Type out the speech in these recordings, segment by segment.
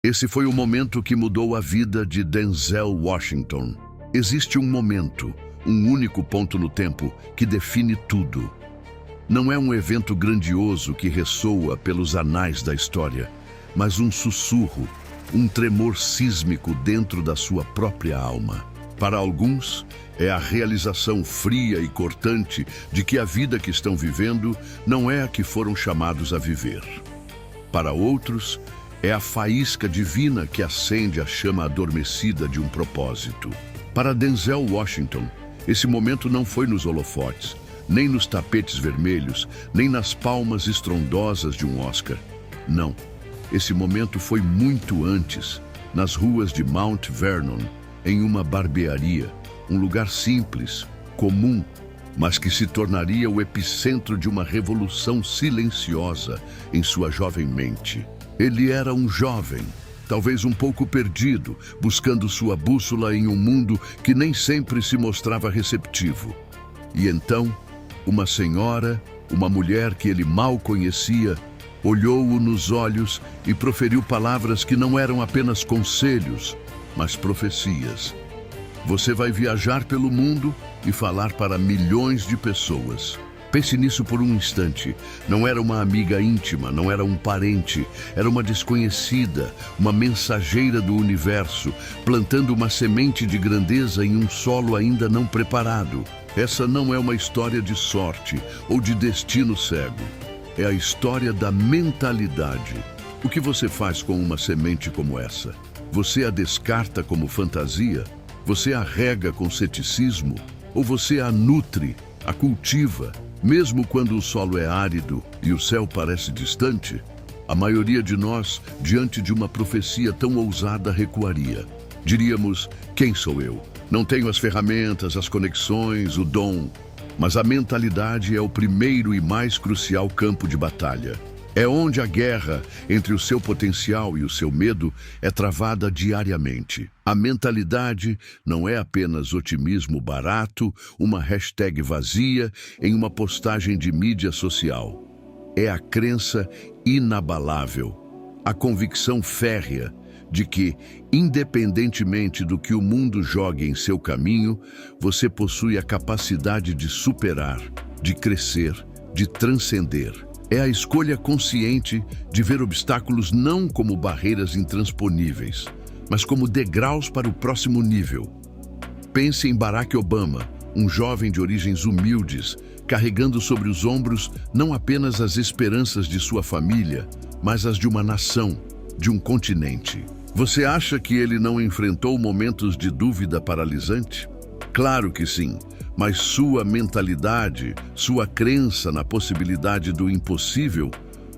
Esse foi o momento que mudou a vida de Denzel Washington. Existe um momento, um único ponto no tempo que define tudo. Não é um evento grandioso que ressoa pelos anais da história, mas um sussurro, um tremor sísmico dentro da sua própria alma. Para alguns, é a realização fria e cortante de que a vida que estão vivendo não é a que foram chamados a viver. Para outros, é a faísca divina que acende a chama adormecida de um propósito. Para Denzel Washington, esse momento não foi nos holofotes, nem nos tapetes vermelhos, nem nas palmas estrondosas de um Oscar. Não, esse momento foi muito antes, nas ruas de Mount Vernon, em uma barbearia, um lugar simples, comum, mas que se tornaria o epicentro de uma revolução silenciosa em sua jovem mente. Ele era um jovem, talvez um pouco perdido, buscando sua bússola em um mundo que nem sempre se mostrava receptivo. E então, uma senhora, uma mulher que ele mal conhecia, olhou-o nos olhos e proferiu palavras que não eram apenas conselhos, mas profecias. Você vai viajar pelo mundo e falar para milhões de pessoas. Pense nisso por um instante. Não era uma amiga íntima, não era um parente, era uma desconhecida, uma mensageira do universo, plantando uma semente de grandeza em um solo ainda não preparado. Essa não é uma história de sorte ou de destino cego. É a história da mentalidade. O que você faz com uma semente como essa? Você a descarta como fantasia? Você a rega com ceticismo? Ou você a nutre, a cultiva? Mesmo quando o solo é árido e o céu parece distante, a maioria de nós, diante de uma profecia tão ousada, recuaria. Diríamos, quem sou eu? Não tenho as ferramentas, as conexões, o dom. Mas a mentalidade é o primeiro e mais crucial campo de batalha. É onde a guerra entre o seu potencial e o seu medo é travada diariamente. A mentalidade não é apenas otimismo barato, uma hashtag vazia em uma postagem de mídia social. É a crença inabalável, a convicção férrea de que, independentemente do que o mundo jogue em seu caminho, você possui a capacidade de superar, de crescer, de transcender. É a escolha consciente de ver obstáculos não como barreiras intransponíveis, mas como degraus para o próximo nível. Pense em Barack Obama, um jovem de origens humildes, carregando sobre os ombros não apenas as esperanças de sua família, mas as de uma nação, de um continente. Você acha que ele não enfrentou momentos de dúvida paralisante? Claro que sim. Mas sua mentalidade, sua crença na possibilidade do impossível,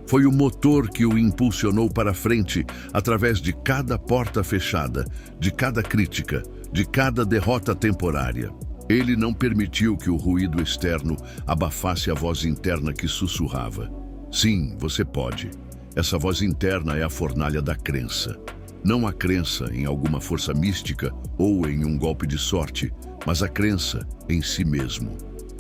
foi o motor que o impulsionou para frente através de cada porta fechada, de cada crítica, de cada derrota temporária. Ele não permitiu que o ruído externo abafasse a voz interna que sussurrava. Sim, você pode. Essa voz interna é a fornalha da crença. Não a crença em alguma força mística ou em um golpe de sorte, mas a crença em si mesmo.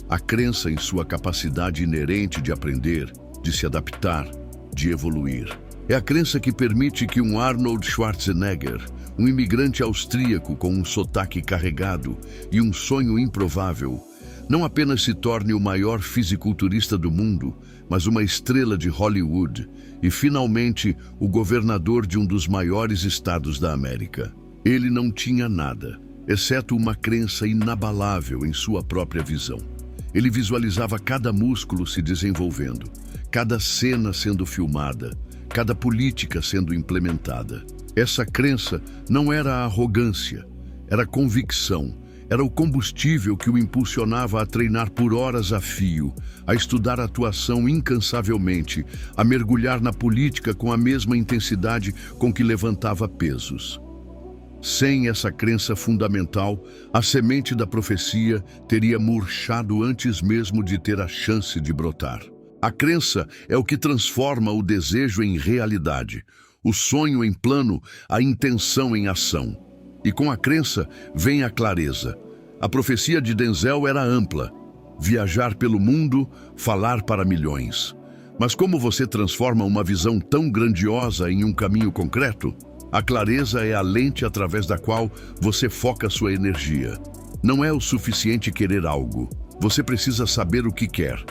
A crença em sua capacidade inerente de aprender, de se adaptar, de evoluir. É a crença que permite que um Arnold Schwarzenegger, um imigrante austríaco com um sotaque carregado e um sonho improvável, não apenas se torne o maior fisiculturista do mundo, mas uma estrela de Hollywood e, finalmente, o governador de um dos maiores estados da América. Ele não tinha nada, exceto uma crença inabalável em sua própria visão. Ele visualizava cada músculo se desenvolvendo, cada cena sendo filmada, cada política sendo implementada. Essa crença não era arrogância, era convicção. Era o combustível que o impulsionava a treinar por horas a fio, a estudar a atuação incansavelmente, a mergulhar na política com a mesma intensidade com que levantava pesos. Sem essa crença fundamental, a semente da profecia teria murchado antes mesmo de ter a chance de brotar. A crença é o que transforma o desejo em realidade, o sonho em plano, a intenção em ação. E com a crença vem a clareza. A profecia de Denzel era ampla. Viajar pelo mundo, falar para milhões. Mas como você transforma uma visão tão grandiosa em um caminho concreto? A clareza é a lente através da qual você foca sua energia. Não é o suficiente querer algo. Você precisa saber o que quer,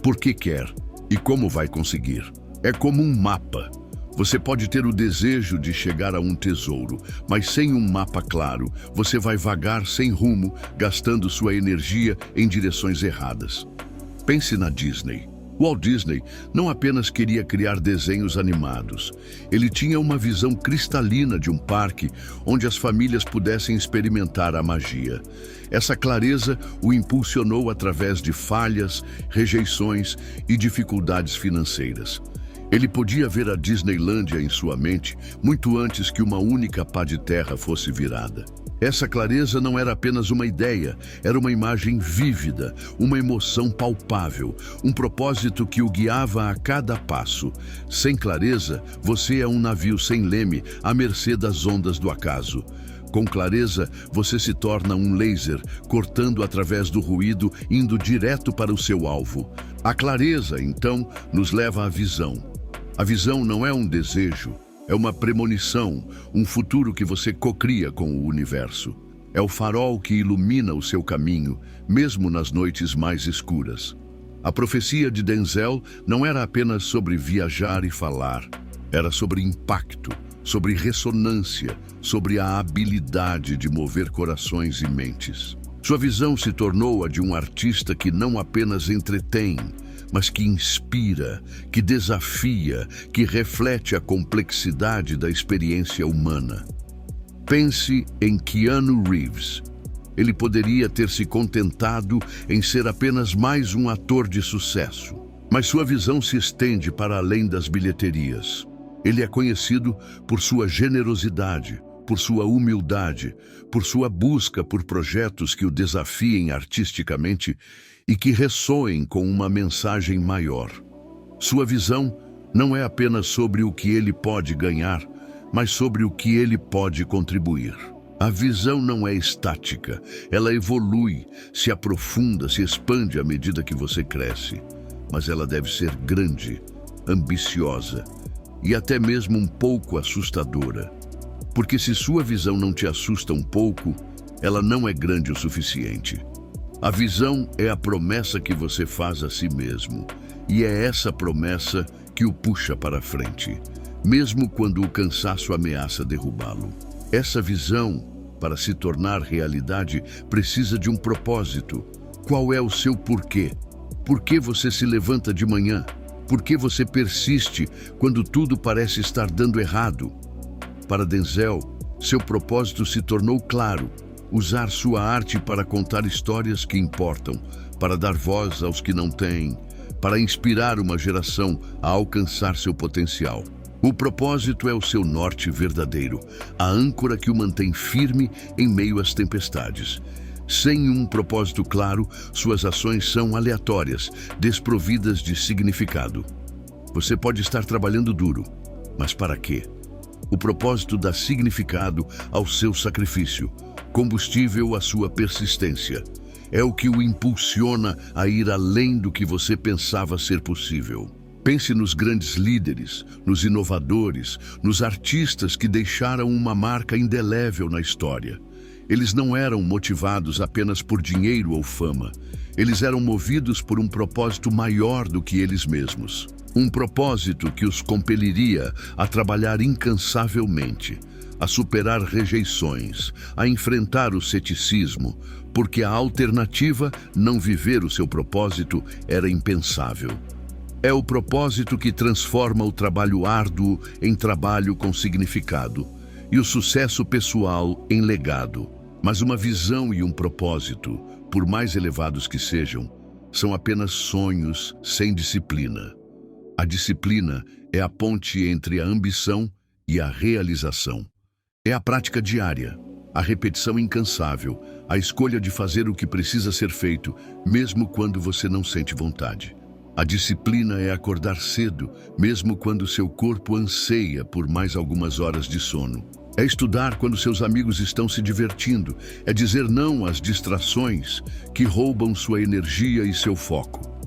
por que quer e como vai conseguir. É como um mapa. Você pode ter o desejo de chegar a um tesouro, mas sem um mapa claro, você vai vagar sem rumo, gastando sua energia em direções erradas. Pense na Disney. Walt Disney não apenas queria criar desenhos animados. Ele tinha uma visão cristalina de um parque onde as famílias pudessem experimentar a magia. Essa clareza o impulsionou através de falhas, rejeições e dificuldades financeiras. Ele podia ver a Disneylândia em sua mente muito antes que uma única pá de terra fosse virada. Essa clareza não era apenas uma ideia, era uma imagem vívida, uma emoção palpável, um propósito que o guiava a cada passo. Sem clareza, você é um navio sem leme, à mercê das ondas do acaso. Com clareza, você se torna um laser, cortando através do ruído, indo direto para o seu alvo. A clareza, então, nos leva à visão. A visão não é um desejo. É uma premonição, um futuro que você cocria com o universo. É o farol que ilumina o seu caminho, mesmo nas noites mais escuras. A profecia de Denzel não era apenas sobre viajar e falar. Era sobre impacto, sobre ressonância, sobre a habilidade de mover corações e mentes. Sua visão se tornou a de um artista que não apenas entretém, mas que inspira, que desafia, que reflete a complexidade da experiência humana. Pense em Keanu Reeves. Ele poderia ter se contentado em ser apenas mais um ator de sucesso, mas sua visão se estende para além das bilheterias. Ele é conhecido por sua generosidade, por sua humildade, por sua busca por projetos que o desafiem artisticamente e que ressoem com uma mensagem maior. Sua visão não é apenas sobre o que ele pode ganhar, mas sobre o que ele pode contribuir. A visão não é estática, ela evolui, se aprofunda, se expande à medida que você cresce. Mas ela deve ser grande, ambiciosa e até mesmo um pouco assustadora. Porque se sua visão não te assusta um pouco, ela não é grande o suficiente. A visão é a promessa que você faz a si mesmo, e é essa promessa que o puxa para frente, mesmo quando o cansaço ameaça derrubá-lo. Essa visão, para se tornar realidade, precisa de um propósito. Qual é o seu porquê? Por que você se levanta de manhã? Por que você persiste quando tudo parece estar dando errado? Para Denzel, seu propósito se tornou claro: usar sua arte para contar histórias que importam, para dar voz aos que não têm, para inspirar uma geração a alcançar seu potencial. O propósito é o seu norte verdadeiro, a âncora que o mantém firme em meio às tempestades. Sem um propósito claro, suas ações são aleatórias, desprovidas de significado. Você pode estar trabalhando duro, mas para quê? O propósito dá significado ao seu sacrifício, combustível à sua persistência. É o que o impulsiona a ir além do que você pensava ser possível. Pense nos grandes líderes, nos inovadores, nos artistas que deixaram uma marca indelével na história. Eles não eram motivados apenas por dinheiro ou fama. Eles eram movidos por um propósito maior do que eles mesmos. Um propósito que os compeliria a trabalhar incansavelmente, a superar rejeições, a enfrentar o ceticismo, porque a alternativa, não viver o seu propósito, era impensável. É o propósito que transforma o trabalho árduo em trabalho com significado e o sucesso pessoal em legado. Mas uma visão e um propósito, por mais elevados que sejam, são apenas sonhos sem disciplina. A disciplina é a ponte entre a ambição e a realização. É a prática diária, a repetição incansável, a escolha de fazer o que precisa ser feito, mesmo quando você não sente vontade. A disciplina é acordar cedo, mesmo quando seu corpo anseia por mais algumas horas de sono. É estudar quando seus amigos estão se divertindo. É dizer não às distrações que roubam sua energia e seu foco.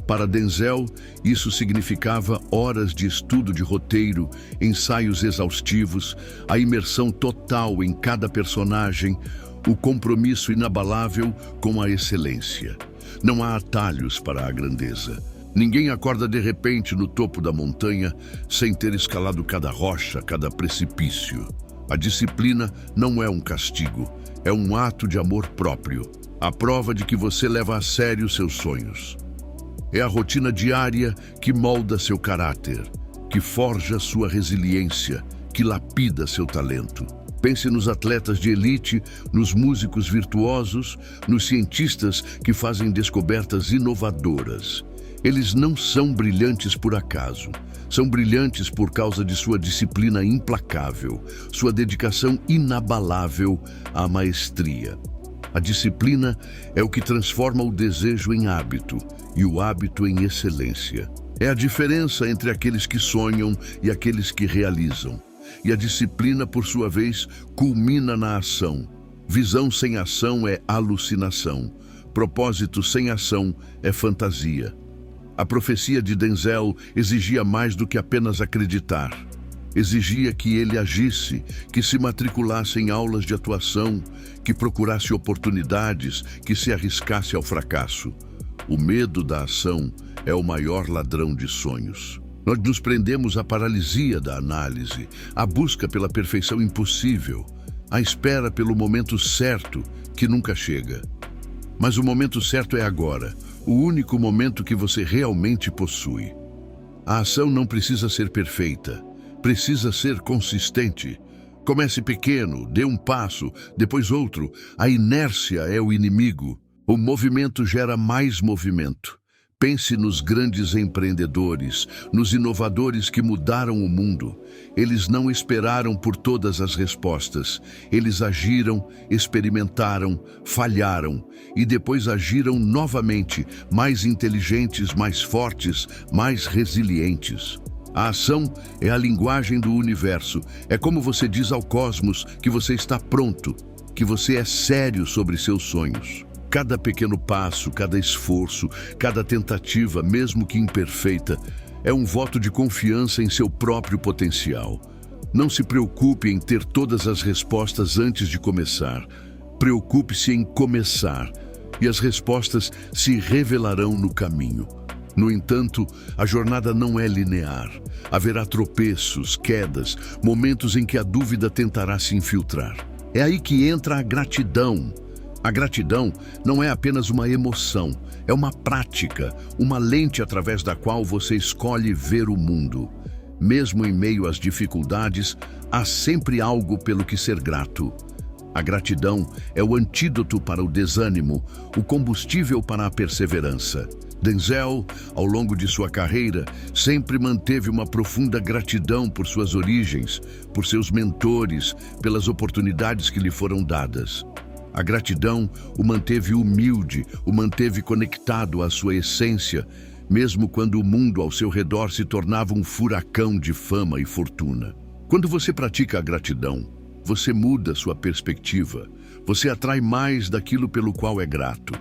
Para Denzel, isso significava horas de estudo de roteiro, ensaios exaustivos, a imersão total em cada personagem, o compromisso inabalável com a excelência. Não há atalhos para a grandeza. Ninguém acorda de repente no topo da montanha sem ter escalado cada rocha, cada precipício. A disciplina não é um castigo, é um ato de amor próprio, a prova de que você leva a sério seus sonhos. É a rotina diária que molda seu caráter, que forja sua resiliência, que lapida seu talento. Pense nos atletas de elite, nos músicos virtuosos, nos cientistas que fazem descobertas inovadoras. Eles não são brilhantes por acaso. São brilhantes por causa de sua disciplina implacável, sua dedicação inabalável à maestria. A disciplina é o que transforma o desejo em hábito e o hábito em excelência. É a diferença entre aqueles que sonham e aqueles que realizam. E a disciplina, por sua vez, culmina na ação. Visão sem ação é alucinação. Propósito sem ação é fantasia. A profecia de Denzel exigia mais do que apenas acreditar. Exigia que ele agisse, que se matriculasse em aulas de atuação, que procurasse oportunidades, que se arriscasse ao fracasso. O medo da ação é o maior ladrão de sonhos. Nós nos prendemos à paralisia da análise, à busca pela perfeição impossível, à espera pelo momento certo, que nunca chega. Mas o momento certo é agora, o único momento que você realmente possui. A ação não precisa ser perfeita, precisa ser consistente. Comece pequeno, dê um passo, depois outro. A inércia é o inimigo. O movimento gera mais movimento. Pense nos grandes empreendedores, nos inovadores que mudaram o mundo. Eles não esperaram por todas as respostas. Eles agiram, experimentaram, falharam e depois agiram novamente, mais inteligentes, mais fortes, mais resilientes. A ação é a linguagem do universo. É como você diz ao cosmos que você está pronto, que você é sério sobre seus sonhos. Cada pequeno passo, cada esforço, cada tentativa, mesmo que imperfeita, é um voto de confiança em seu próprio potencial. Não se preocupe em ter todas as respostas antes de começar. Preocupe-se em começar, e as respostas se revelarão no caminho. No entanto, a jornada não é linear. Haverá tropeços, quedas, momentos em que a dúvida tentará se infiltrar. É aí que entra a gratidão. A gratidão não é apenas uma emoção, é uma prática, uma lente através da qual você escolhe ver o mundo. Mesmo em meio às dificuldades, há sempre algo pelo que ser grato. A gratidão é o antídoto para o desânimo, o combustível para a perseverança. Denzel, ao longo de sua carreira, sempre manteve uma profunda gratidão por suas origens, por seus mentores, pelas oportunidades que lhe foram dadas. A gratidão o manteve humilde, o manteve conectado à sua essência, mesmo quando o mundo ao seu redor se tornava um furacão de fama e fortuna. Quando você pratica a gratidão, você muda sua perspectiva, você atrai mais daquilo pelo qual é grato.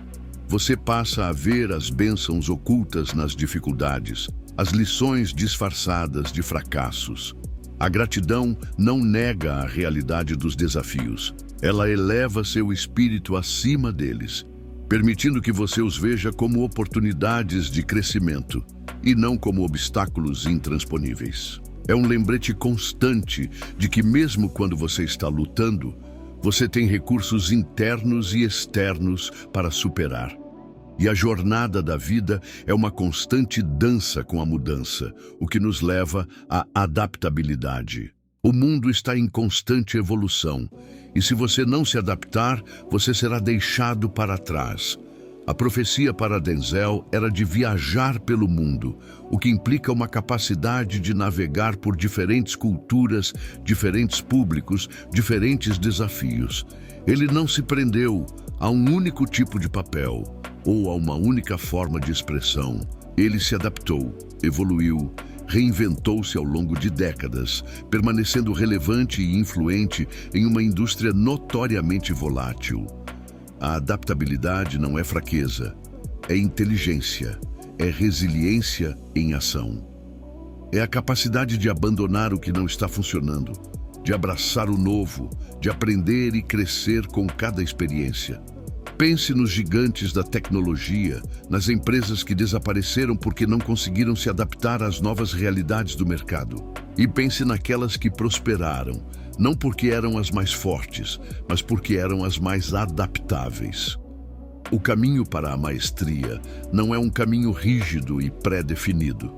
Você passa a ver as bênçãos ocultas nas dificuldades, as lições disfarçadas de fracassos. A gratidão não nega a realidade dos desafios. Ela eleva seu espírito acima deles, permitindo que você os veja como oportunidades de crescimento e não como obstáculos intransponíveis. É um lembrete constante de que mesmo quando você está lutando, você tem recursos internos e externos para superar. E a jornada da vida é uma constante dança com a mudança, o que nos leva à adaptabilidade. O mundo está em constante evolução, e se você não se adaptar, você será deixado para trás. A profecia para Denzel era de viajar pelo mundo, o que implica uma capacidade de navegar por diferentes culturas, diferentes públicos, diferentes desafios. Ele não se prendeu a um único tipo de papel ou a uma única forma de expressão. Ele se adaptou, evoluiu, reinventou-se ao longo de décadas, permanecendo relevante e influente em uma indústria notoriamente volátil. A adaptabilidade não é fraqueza, é inteligência. é resiliência em ação. É a capacidade de abandonar o que não está funcionando, de abraçar o novo, de aprender e crescer com cada experiência. Pense nos gigantes da tecnologia, nas empresas que desapareceram porque não conseguiram se adaptar às novas realidades do mercado. E pense naquelas que prosperaram, não porque eram as mais fortes, mas porque eram as mais adaptáveis. O caminho para a maestria não é um caminho rígido e pré-definido.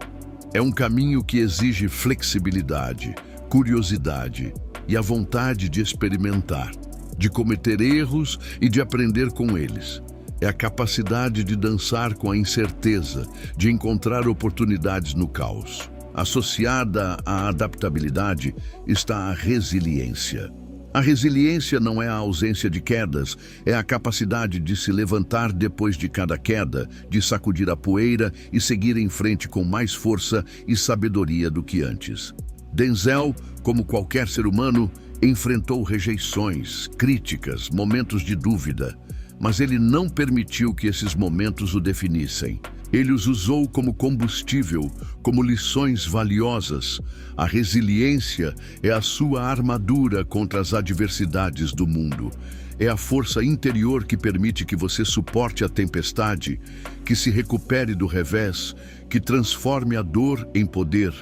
É um caminho que exige flexibilidade, curiosidade e a vontade de experimentar, de cometer erros e de aprender com eles. É a capacidade de dançar com a incerteza, de encontrar oportunidades no caos. Associada à adaptabilidade está a resiliência. A resiliência não é a ausência de quedas, é a capacidade de se levantar depois de cada queda, de sacudir a poeira e seguir em frente com mais força e sabedoria do que antes. Denzel, como qualquer ser humano, enfrentou rejeições, críticas, momentos de dúvida, mas ele não permitiu que esses momentos o definissem. Ele os usou como combustível, como lições valiosas. A resiliência é a sua armadura contra as adversidades do mundo. É a força interior que permite que você suporte a tempestade, que se recupere do revés, que transforme a dor em poder.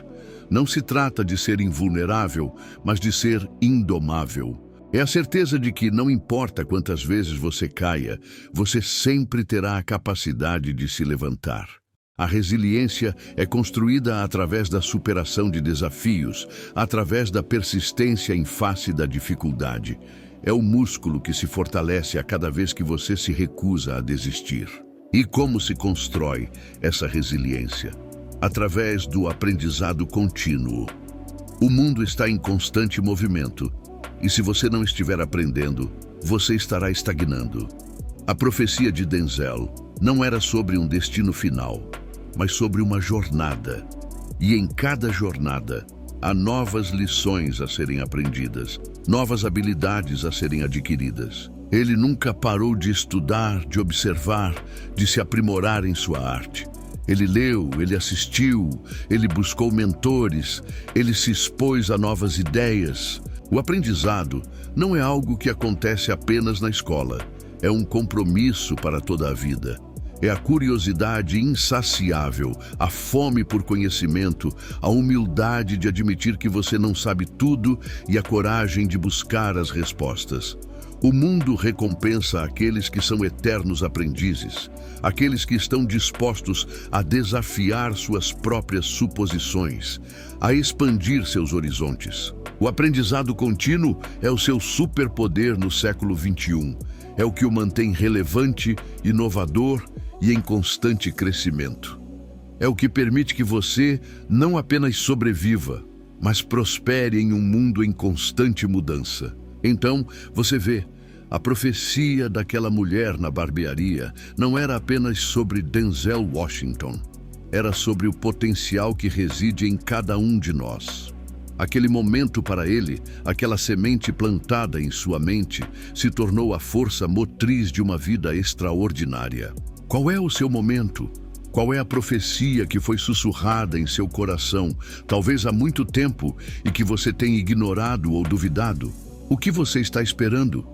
Não se trata de ser invulnerável, mas de ser indomável. É a certeza de que não importa quantas vezes você caia, você sempre terá a capacidade de se levantar. A resiliência é construída através da superação de desafios, através da persistência em face da dificuldade. É o músculo que se fortalece a cada vez que você se recusa a desistir. E como se constrói essa resiliência? Através do aprendizado contínuo. O mundo está em constante movimento. E se você não estiver aprendendo, você estará estagnando. A profecia de Denzel não era sobre um destino final, mas sobre uma jornada. E em cada jornada, há novas lições a serem aprendidas, novas habilidades a serem adquiridas. Ele nunca parou de estudar, de observar, de se aprimorar em sua arte. Ele leu, ele assistiu, ele buscou mentores, ele se expôs a novas ideias. O aprendizado não é algo que acontece apenas na escola. É um compromisso para toda a vida. É a curiosidade insaciável, a fome por conhecimento, a humildade de admitir que você não sabe tudo e a coragem de buscar as respostas. O mundo recompensa aqueles que são eternos aprendizes, aqueles que estão dispostos a desafiar suas próprias suposições, a expandir seus horizontes. O aprendizado contínuo é o seu superpoder no século XXI. É o que o mantém relevante, inovador e em constante crescimento. É o que permite que você não apenas sobreviva, mas prospere em um mundo em constante mudança. Então, você vê, a profecia daquela mulher na barbearia não era apenas sobre Denzel Washington. Era sobre o potencial que reside em cada um de nós. Aquele momento para ele, aquela semente plantada em sua mente, se tornou a força motriz de uma vida extraordinária. Qual é o seu momento? Qual é a profecia que foi sussurrada em seu coração, talvez há muito tempo, e que você tem ignorado ou duvidado? O que você está esperando?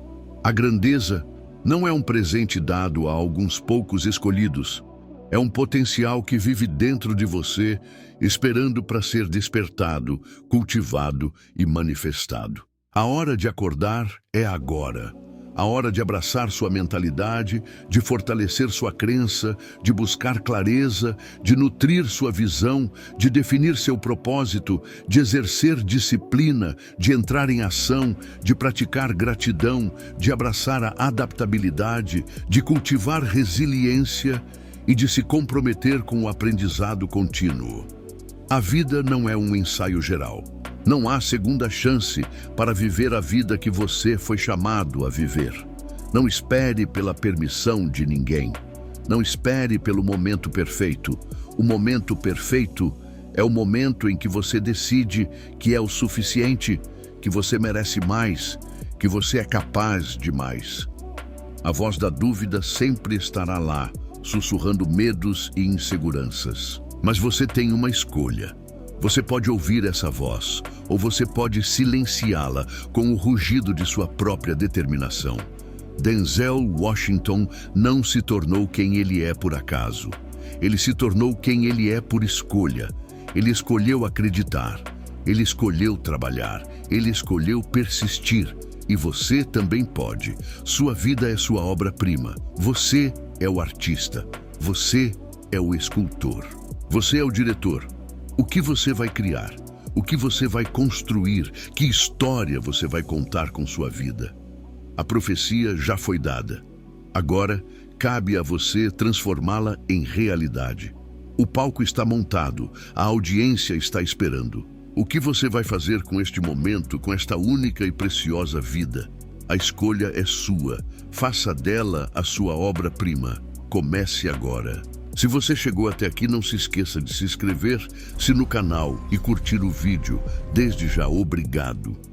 A grandeza não é um presente dado a alguns poucos escolhidos. É um potencial que vive dentro de você, esperando para ser despertado, cultivado e manifestado. A hora de acordar é agora. A hora de abraçar sua mentalidade, de fortalecer sua crença, de buscar clareza, de nutrir sua visão, de definir seu propósito, de exercer disciplina, de entrar em ação, de praticar gratidão, de abraçar a adaptabilidade, de cultivar resiliência e de se comprometer com o aprendizado contínuo. A vida não é um ensaio geral. Não há segunda chance para viver a vida que você foi chamado a viver. Não espere pela permissão de ninguém. Não espere pelo momento perfeito. O momento perfeito é o momento em que você decide que é o suficiente, que você merece mais, que você é capaz de mais. A voz da dúvida sempre estará lá, sussurrando medos e inseguranças. Mas você tem uma escolha. Você pode ouvir essa voz, ou você pode silenciá-la com o rugido de sua própria determinação. Denzel Washington não se tornou quem ele é por acaso. Ele se tornou quem ele é por escolha. Ele escolheu acreditar. Ele escolheu trabalhar. Ele escolheu persistir. E você também pode. Sua vida é sua obra-prima. Você é o artista. Você é o escultor. Você é o diretor. O que você vai criar? O que você vai construir? Que história você vai contar com sua vida? A profecia já foi dada. Agora, cabe a você transformá-la em realidade. O palco está montado, a audiência está esperando. O que você vai fazer com este momento, com esta única e preciosa vida? A escolha é sua. Faça dela a sua obra-prima. Comece agora. Se você chegou até aqui, não se esqueça de se inscrever-se no canal e curtir o vídeo. Desde já, obrigado.